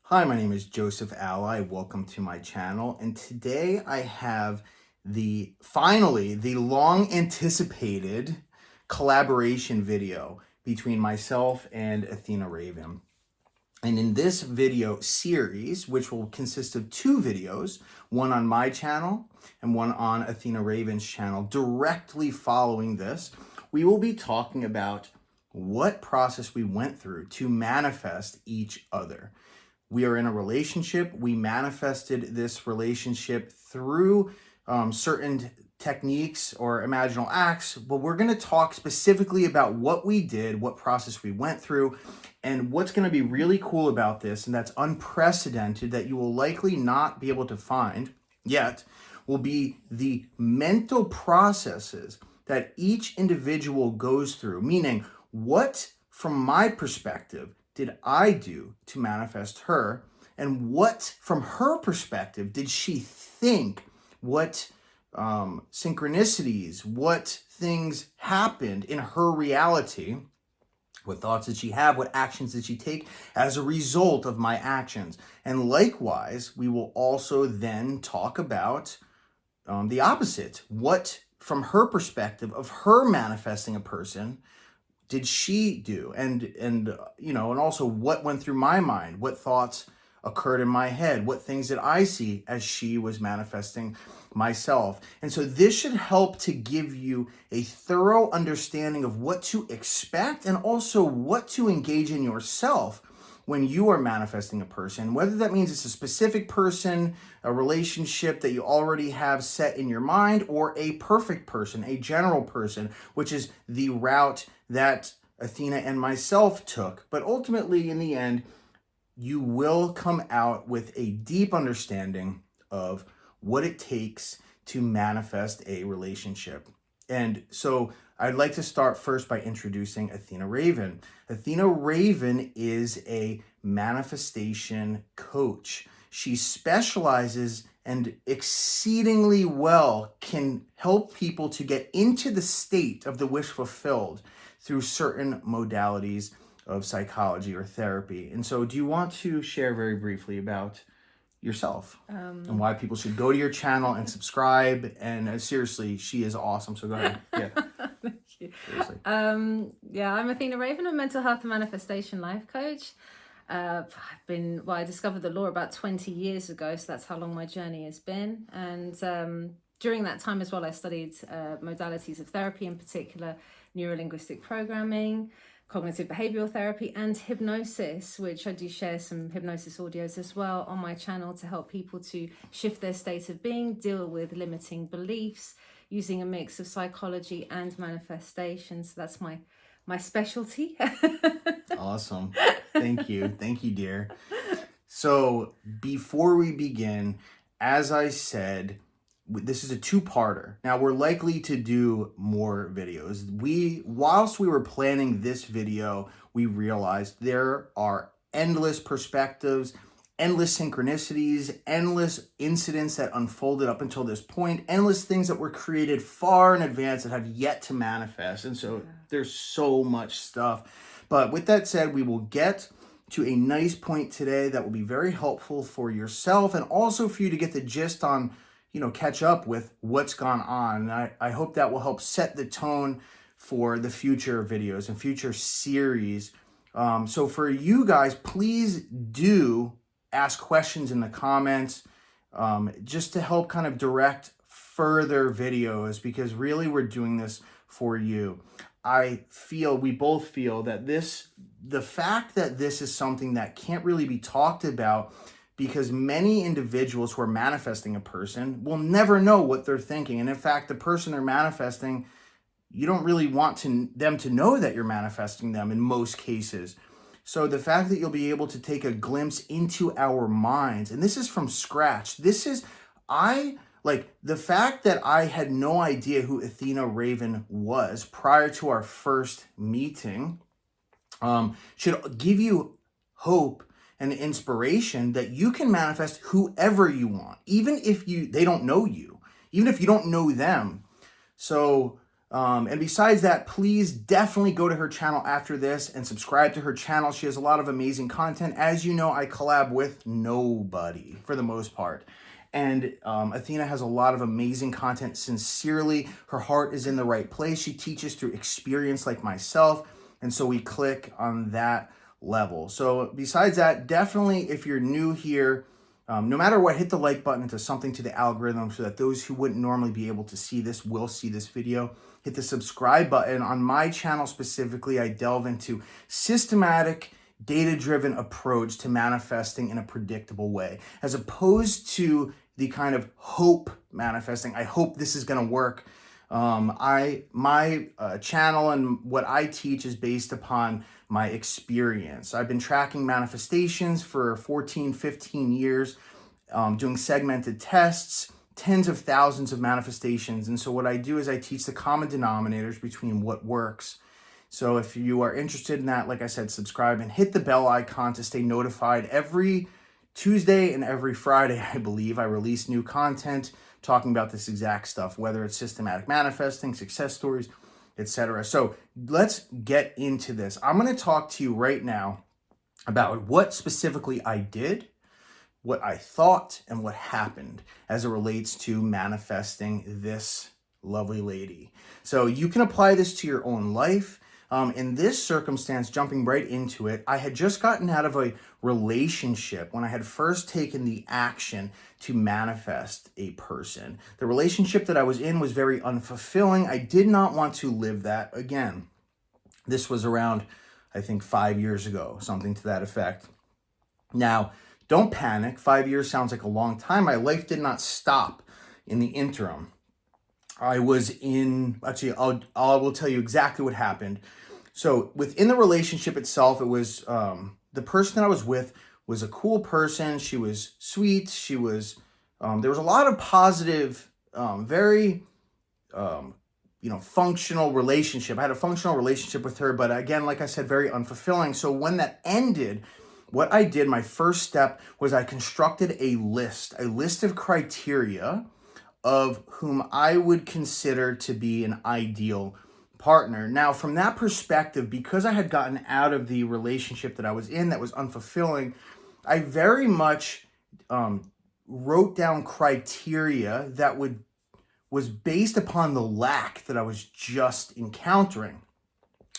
Hi, my name is Joseph Alai. Welcome to my channel. And today I have finally the long anticipated collaboration video between myself and Athena Raven. And in this video series, which will consist of two videos, one on my channel and one on Athena Raven's channel, directly following this, we will be talking about what process we went through to manifest each other. We are in a relationship. We manifested this relationship through certain techniques or imaginal acts, but we're going to talk specifically about what we did, what process we went through, and what's going to be really cool about this, and that's unprecedented, that you will likely not be able to find yet, will be the mental processes that each individual goes through, meaning what, from my perspective, did I do to manifest her? And what, from her perspective, did she think? What synchronicities, what things happened in her reality? What thoughts did she have? What actions did she take as a result of my actions? And likewise, we will also then talk about the opposite. What, from her perspective of her manifesting a person, did she do? And also what went through my mind? What thoughts occurred in my head? What things did I see as she was manifesting myself? And so this should help to give you a thorough understanding of what to expect and also what to engage in yourself when you are manifesting a person, whether that means it's a specific person, a relationship that you already have set in your mind, or a perfect person, a general person, which is the route that Athena and myself took. But ultimately, in the end, you will come out with a deep understanding of what it takes to manifest a relationship. And so I'd like to start first by introducing Athena Raven. Athena Raven is a manifestation coach. She specializes and exceedingly well can help people to get into the state of the wish fulfilled through certain modalities of psychology or therapy. And so do you want to share very briefly about yourself and why people should go to your channel and subscribe? And seriously, she is awesome. So go ahead. Yeah. Thank you. Seriously. I'm Athena Raven, a mental health and manifestation life coach. I discovered the law about 20 years ago, so that's how long my journey has been. And during that time as well, I studied modalities of therapy, in particular neurolinguistic programming, cognitive behavioral therapy, and hypnosis, which I do share some hypnosis audios as well on my channel to help people to shift their state of being, deal with limiting beliefs using a mix of psychology and manifestation. So that's my specialty. Awesome. Thank you, dear. So before we begin, as I said, this is a two-parter. Now we're likely to do more videos. Whilst we were planning this video, we realized there are endless perspectives, endless synchronicities, endless incidents that unfolded up until this point, endless things that were created far in advance that have yet to manifest. And so there's so much stuff. But with that said, we will get to a nice point today that will be very helpful for yourself and also for you to get the gist on, catch up with what's gone on. And I hope that will help set the tone for the future videos and future series. So for you guys, please do ask questions in the comments just to help kind of direct further videos, because really we're doing this for you. We both feel that the fact that this is something that can't really be talked about, because many individuals who are manifesting a person will never know what they're thinking. And in fact, the person they're manifesting, you don't really want them to know that you're manifesting them in most cases. So the fact that you'll be able to take a glimpse into our minds, and this is from scratch. The fact that I had no idea who Athena Raven was prior to our first meeting should give you hope and inspiration that you can manifest whoever you want, even if they don't know you, even if you don't know them. So And besides that, please definitely go to her channel after this and subscribe to her channel. She has a lot of amazing content. As you know, I collab with nobody for the most part. And Athena has a lot of amazing content. Sincerely, her heart is in the right place. She teaches through experience like myself. And so we click on that level. So besides that, definitely if you're new here, no matter what, hit the like button. It does something to the algorithm so that those who wouldn't normally be able to see this will see this video. Hit the subscribe button. On my channel specifically, I delve into systematic, data-driven approach to manifesting in a predictable way, as opposed to the kind of hope manifesting. I hope this is going to work. My channel and what I teach is based upon my experience. I've been tracking manifestations for 14, 15 years, doing segmented tests, tens of thousands of manifestations. And so what I do is I teach the common denominators between what works. So if you are interested in that, like I said, subscribe and hit the bell icon to stay notified. Every Tuesday and every Friday, I believe, I release new content talking about this exact stuff, whether it's systematic manifesting, success stories, etc. So let's get into this. I'm going to talk to you right now about what specifically I did, what I thought, and what happened as it relates to manifesting this lovely lady. So you can apply this to your own life. In this circumstance, jumping right into it, I had just gotten out of a relationship when I had first taken the action to manifest a person. The relationship that I was in was very unfulfilling. I did not want to live that again. This was around, I think, 5 years ago, something to that effect. Now, don't panic. 5 years sounds like a long time. My life did not stop in the interim. I was in, actually, I will tell you exactly what happened. So within the relationship itself, it was, the person that I was with was a cool person. She was sweet. She was, there was a lot of positive, very, functional relationship. I had a functional relationship with her, but again, like I said, very unfulfilling. So when that ended, what I did, my first step was I constructed a list of criteria of whom I would consider to be an ideal partner. Now, from that perspective, because I had gotten out of the relationship that I was in that was unfulfilling, I very much wrote down criteria that was based upon the lack that I was just encountering.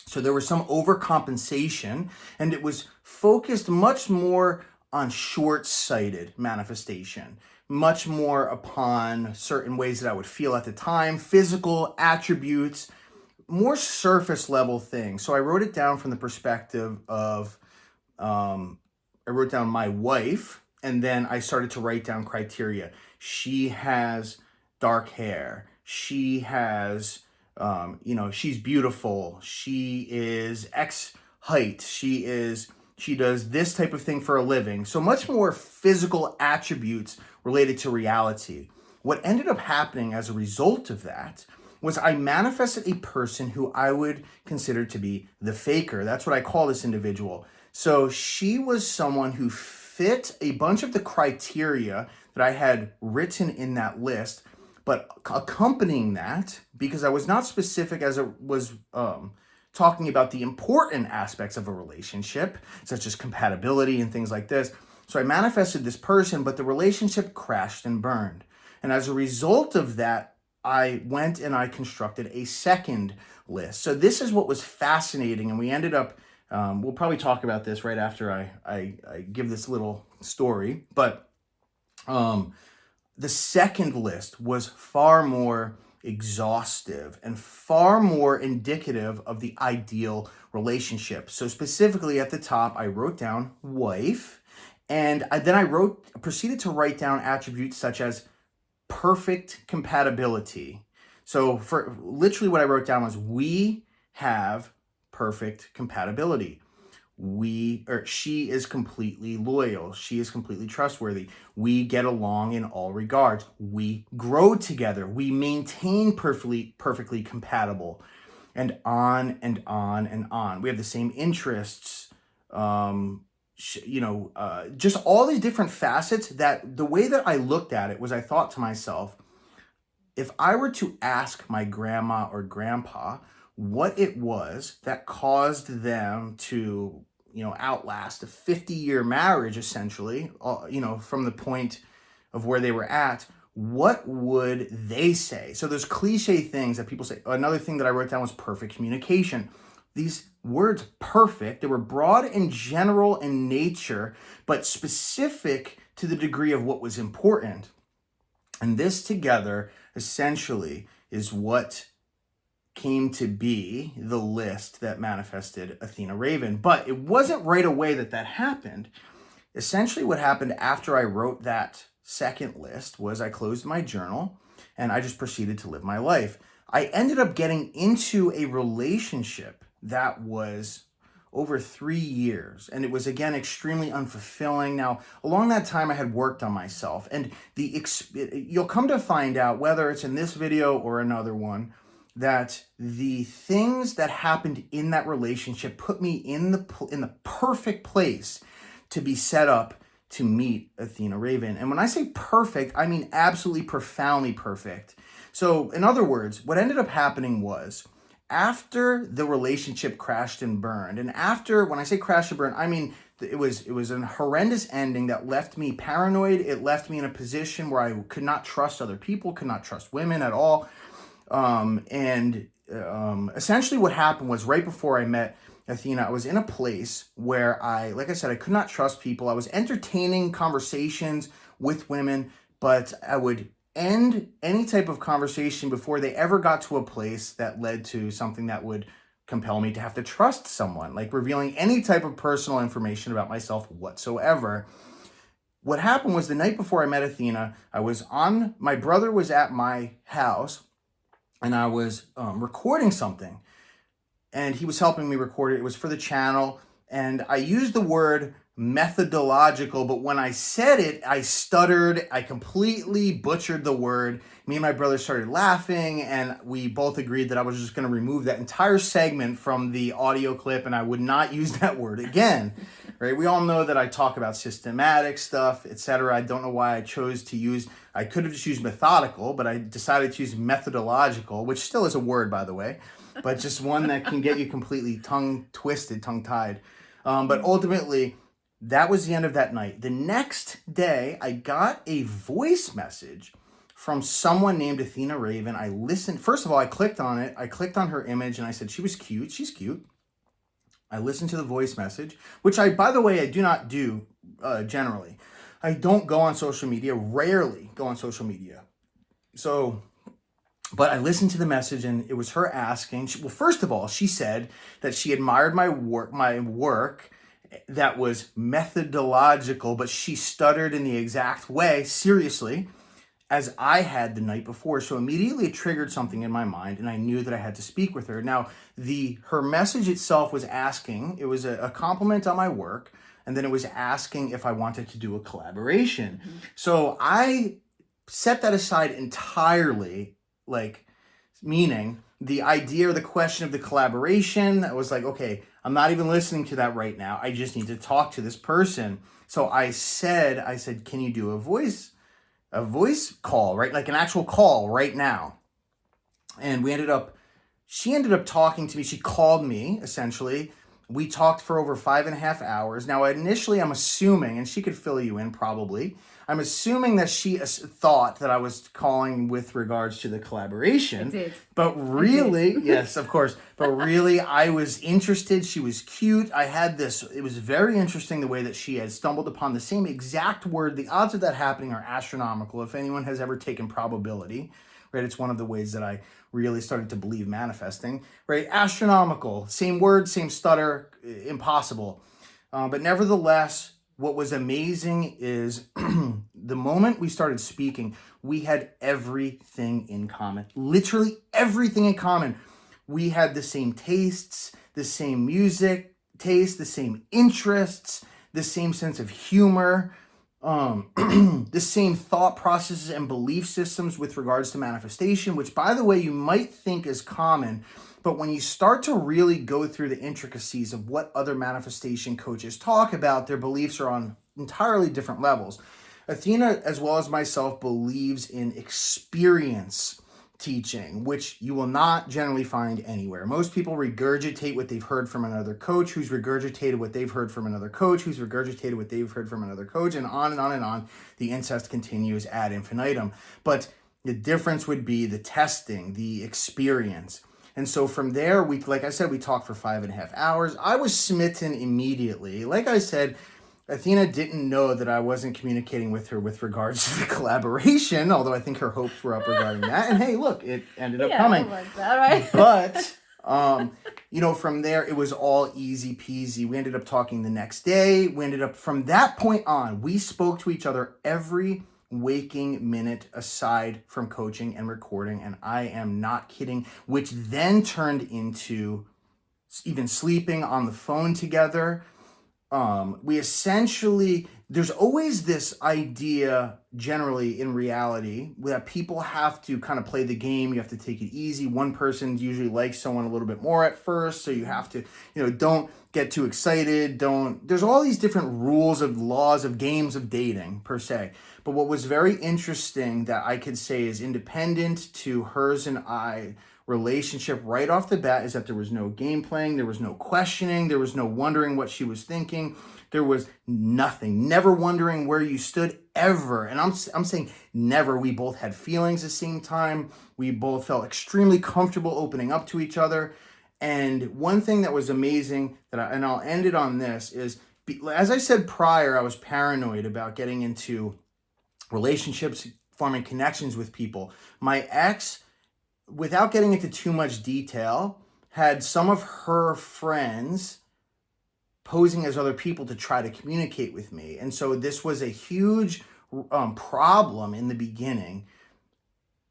So there was some overcompensation, and it was focused much more on short-sighted manifestation, much more upon certain ways that I would feel at the time, physical attributes, more surface level things. So I wrote it down from the perspective of, I wrote down my wife, and then I started to write down criteria. She has dark hair. She has, she's beautiful. She is X height. She does this type of thing for a living. So much more physical attributes related to reality. What ended up happening as a result of that was I manifested a person who I would consider to be the faker. That's what I call this individual. So she was someone who fit a bunch of the criteria that I had written in that list, but accompanying that, because I was not specific as it was talking about the important aspects of a relationship, such as compatibility and things like this. So I manifested this person, but the relationship crashed and burned. And as a result of that, I went and I constructed a second list. So this is what was fascinating. And we ended up, we'll probably talk about this right after I give this little story. But the second list was far more exhaustive and far more indicative of the ideal relationship. So specifically at the top, I wrote down wife, and then I proceeded to write down attributes such as perfect compatibility. So for literally what I wrote down was, we have perfect compatibility. She is completely loyal. She is completely trustworthy. We get along in all regards. We grow together. We maintain perfectly compatible, and on and on and on. We have the same interests. Just all these different facets. That the way that I looked at it was, I thought to myself, if I were to ask my grandma or grandpa what it was that caused them to, outlast a 50-year marriage, essentially, from the point of where they were at, what would they say? So there's cliche things that people say. Another thing that I wrote down was perfect communication. These words perfect, they were broad and general in nature, but specific to the degree of what was important. And this together essentially is what came to be the list that manifested Athena Raven. But it wasn't right away that happened. Essentially what happened after I wrote that second list was I closed my journal and I just proceeded to live my life. I ended up getting into a relationship that was over 3 years, and it was, again, extremely unfulfilling. Now, along that time, I had worked on myself, and you'll come to find out, whether it's in this video or another one, that the things that happened in that relationship put me in the perfect place to be set up to meet Athena Raven. And when I say perfect, I mean absolutely profoundly perfect. So in other words, what ended up happening was, after the relationship crashed and burned, and when I say crash and burn, I mean it was an horrendous ending that left me paranoid. It left me in a position where I could not trust other people, could not trust women at all. Essentially what happened was, right before I met Athena, I was in a place where like I said, I could not trust people. I was entertaining conversations with women, but I would end any type of conversation before they ever got to a place that led to something that would compel me to have to trust someone, like revealing any type of personal information about myself whatsoever. What happened was, the night before I met Athena, my brother was at my house, and I was recording something, and he was helping me record it. It was for the channel, and I used the word methodological, but when I said it, I stuttered. I completely butchered the word. Me and my brother started laughing, and we both agreed that I was just going to remove that entire segment from the audio clip, and I would not use that word again. Right? We all know that I talk about systematic stuff, etc. I don't know why I chose to use, I could have just used methodical, but I decided to use methodological, which still is a word, by the way, but just one that can get you completely tongue-tied. But ultimately, that was the end of that night. The next day, I got a voice message from someone named Athena Raven. I listened. First of all, I clicked on it. I clicked on her image, and I said, she was cute. She's cute. I listened to the voice message, which by the way, I do not do generally. I don't go on social media, rarely go on social media. But I listened to the message, and it was her asking. Well, first of all, she said that she admired my work that was methodological, but she stuttered in the exact way, seriously, as I had the night before. So immediately it triggered something in my mind, and I knew that I had to speak with her. Now, her message itself was asking, it was a compliment on my work, and then it was asking if I wanted to do a collaboration. Mm-hmm. So I set that aside entirely, meaning the idea or the question of the collaboration. I was like, okay, I'm not even listening to that right now. I just need to talk to this person. So I said, can you do a voice call, right? Like an actual call right now. And she ended up talking to me. She called me, essentially. We talked for over 5.5 hours. Now, initially, I'm assuming, and she could fill you in probably, I'm assuming that she thought that I was calling with regards to the collaboration. I did. But really, yes, of course. But really, I was interested. She was cute. It was very interesting the way that she had stumbled upon the same exact word. The odds of that happening are astronomical. If anyone has ever taken probability, right? It's one of the ways that I really started to believe manifesting, right? Astronomical, same word, same stutter, impossible. But nevertheless, what was amazing is the moment we started speaking, we had everything in common, literally everything in common. We had the same tastes, the same music taste, the same interests, the same sense of humor, the same thought processes and belief systems with regards to manifestation, which, by the way, you might think is common, but when you start to really go through the intricacies of what other manifestation coaches talk about, their beliefs are on entirely different levels. Athena, as well as myself, believes in experience. teaching, which you will not generally find anywhere. Most people regurgitate what they've heard from another coach, who's regurgitated what they've heard from another coach, who's regurgitated what they've heard from another coach, and on and on and on. The incest continues ad infinitum. But the difference would be the testing, the experience. And so from there, like I said, we talked for 5.5 hours. I was smitten immediately. Like I said, Athena didn't know that I wasn't communicating with her with regards to the collaboration, although I think her hopes were up regarding that. And hey, look, it ended up coming. Like that, right? But, from there, it was all easy peasy. We ended up talking the next day. From that point on, we spoke to each other every waking minute aside from coaching and recording. And I am not kidding, which then turned into even sleeping on the phone together. We essentially, there's always this idea generally in reality that people have to kind of play the game. You have to take it easy. One person usually likes someone a little bit more at first. So you have to, don't get too excited. There's all these different rules of laws of games of dating per se. But what was very interesting that I could say is independent to hers and I relationship right off the bat is that there was no game playing, there was no questioning, there was no wondering what she was thinking, there was nothing, never wondering where you stood ever. And I'm saying never. We both had feelings at the same time. We both felt extremely comfortable opening up to each other. And one thing that was amazing and I'll end it on this is, as I said prior, I was paranoid about getting into relationships, forming connections with people. My ex, without getting into too much detail, had some of her friends posing as other people to try to communicate with me. And so this was a huge problem in the beginning.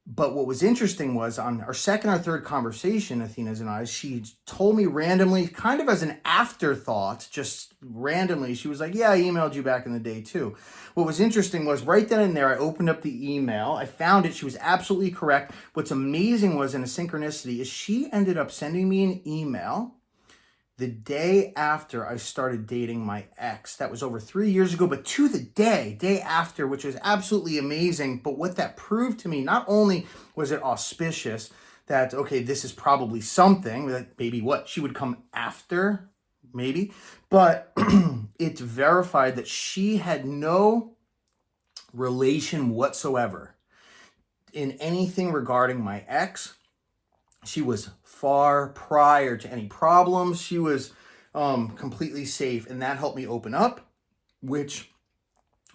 But what was interesting was on our second or third conversation, Athena's and I, she told me randomly, kind of as an afterthought, just randomly, she was like, yeah, I emailed you back in the day too. What was interesting was right then and there, I opened up the email. I found it. She was absolutely correct. What's amazing was in a synchronicity is she ended up sending me an email the day after I started dating my ex. That was over 3 years ago, but to the day after, which was absolutely amazing. But what that proved to me, not only was it auspicious that, okay, this is probably something, that maybe what, she would come after, maybe, but it verified that she had no relation whatsoever in anything regarding my ex. She was far prior to any problems. She was completely safe, and that helped me open up, which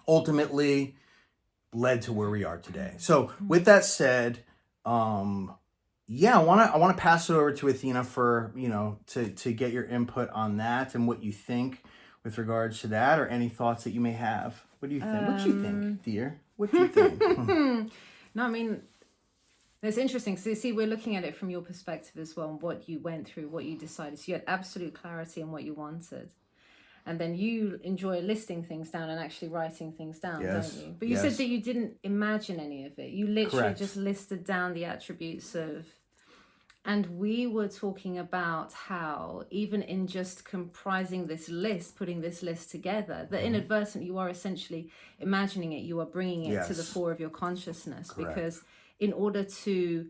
ultimately led to where we are today. So with that said, I want to pass it over to Athena for, to get your input on that and what you think with regards to that, or any thoughts that you may have. What do you think? What do you think, dear? What do you think? No, I mean, it's interesting. So you see, we're looking at it from your perspective as well, and what you went through, what you decided. So you had absolute clarity on what you wanted. And then you enjoy listing things down and actually writing things down, yes. don't you? But you said that you didn't imagine any of it. You literally Correct. just listed down the attributes of... And we were talking about how even in just comprising this list, putting this list together, that inadvertently you are essentially imagining it. You are bringing it to the fore of your consciousness. Correct. Because in order to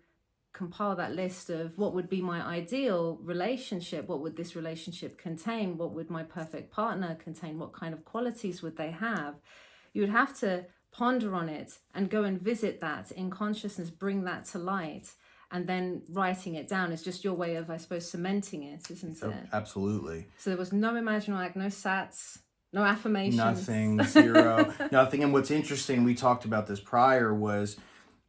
compile that list of what would be my ideal relationship, what would this relationship contain, what would my perfect partner contain, what kind of qualities would they have, you would have to ponder on it and go and visit that in consciousness, bring that to light. And then writing it down is just your way of, I suppose, cementing it, isn't it? Absolutely. So there was no imaginal act, no sats, no affirmations. Nothing, zero, nothing. And what's interesting, we talked about this prior, was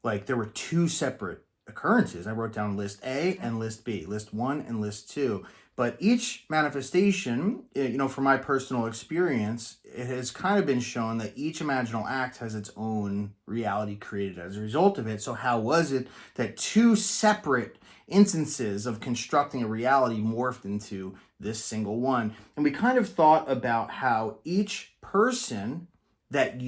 like there were two separate occurrences. I wrote down list A and list B, list 1 and list 2. But each manifestation, from my personal experience, it has kind of been shown that each imaginal act has its own reality created as a result of it. So how was it that two separate instances of constructing a reality morphed into this single one? And we kind of thought about how each person that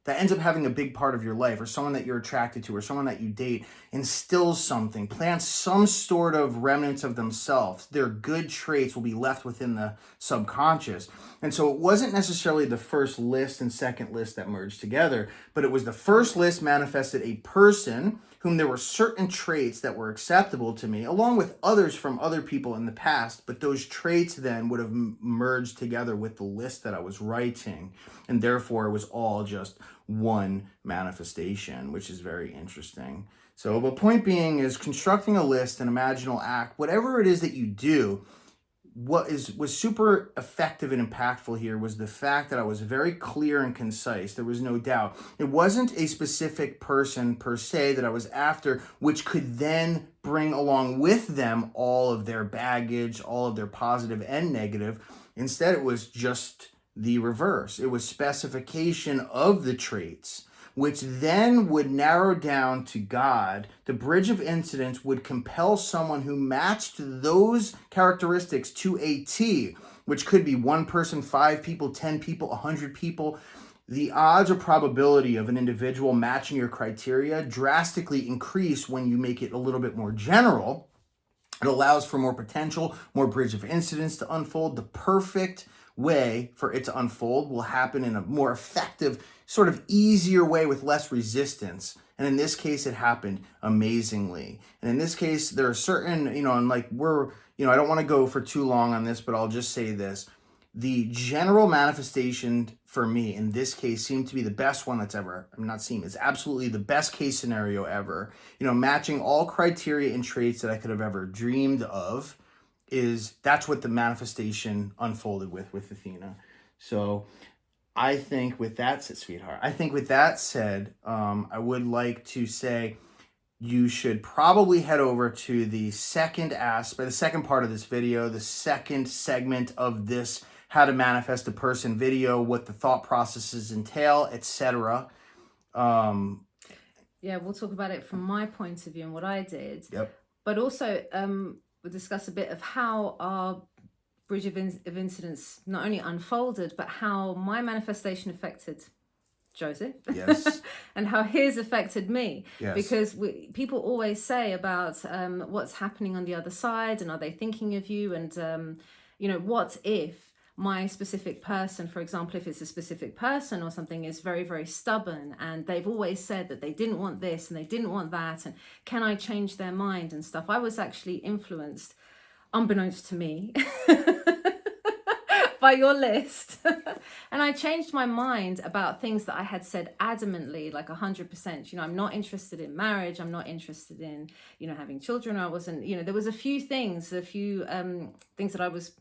that ends up having a big part of your life, or someone that you're attracted to, or someone that you date, instills something, plants some sort of remnants of themselves. Their good traits will be left within the subconscious. And so it wasn't necessarily the first list and second list that merged together, but it was the first list manifested a person whom there were certain traits that were acceptable to me, along with others from other people in the past, but those traits then would have merged together with the list that I was writing, and therefore it was all just one manifestation, which is very interesting. So the point being is constructing a list, an imaginal act, whatever it is that you do, what was super effective and impactful here was the fact that I was very clear and concise. There was no doubt. It wasn't a specific person per se that I was after, which could then bring along with them all of their baggage, all of their positive and negative. Instead, it was just the reverse. It was specification of the traits, which then would narrow down to God. The bridge of incidents would compel someone who matched those characteristics to a T, which could be one person, 5 people, 10 people, 100 people. The odds or probability of an individual matching your criteria drastically increase when you make it a little bit more general. It allows for more potential, more bridge of incidents to unfold. The perfect way for it to unfold will happen in a more effective, sort of easier way with less resistance. And in this case, it happened amazingly. And in this case, there are certain, and like I don't want to go for too long on this, but I'll just say this. The general manifestation for me in this case seemed to be the best one that's ever, it's absolutely the best case scenario ever. Matching all criteria and traits that I could have ever dreamed of, that's what the manifestation unfolded with Athena. So I think with that said, sweetheart, I would like to say you should probably head over to the second part of this video, the second segment of this how to manifest a person video, what the thought processes entail, etc. Yeah, we'll talk about it from my point of view and what I did. Yep. But also, we'll discuss a bit of how our bridge of incidents not only unfolded, but how my manifestation affected Joseph. Yes. And how his affected me. Yes. Because people always say about what's happening on the other side, and are they thinking of you, and what if my specific person, for example, if it's a specific person or something, is very, very stubborn, and they've always said that they didn't want this and they didn't want that, and can I change their mind and stuff. I was actually influenced, unbeknownst to me, by your list. And I changed my mind about things that I had said adamantly, like 100%. I'm not interested in marriage. I'm not interested in, having children. I wasn't, there was a few things that I was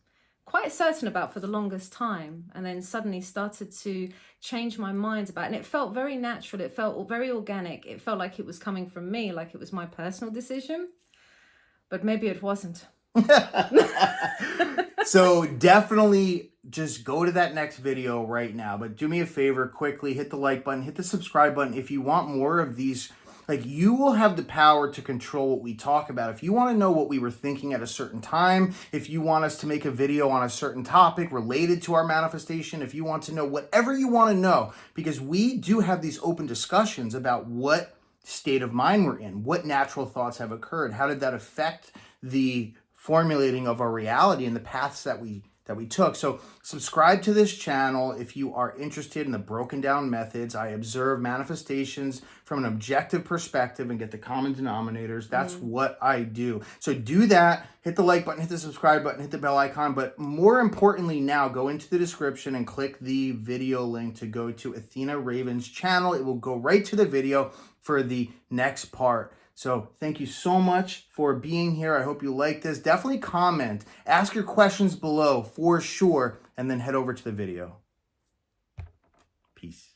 quite certain about for the longest time, and then suddenly started to change my mind about it. And it felt very natural. It felt very organic. It felt like it was coming from me, like it was my personal decision, but maybe it wasn't. So definitely just go to that next video right now, but do me a favor, quickly hit the like button, hit the subscribe button if you want more of these. Like, you will have the power to control what we talk about. If you want to know what we were thinking at a certain time, if you want us to make a video on a certain topic related to our manifestation, if you want to know whatever you want to know, because we do have these open discussions about what state of mind we're in, what natural thoughts have occurred, how did that affect the formulating of our reality and the paths that we took. So subscribe to this channel if you are interested in the broken down methods. I observe manifestations from an objective perspective and get the common denominators. That's what I do. So do that. Hit the like button, hit the subscribe button, hit the bell icon. But more importantly now, go into the description and click the video link to go to Athena Raven's channel. It will go right to the video for the next part. So thank you so much for being here. I hope you like this. Definitely comment, ask your questions below for sure, and then head over to the video. Peace.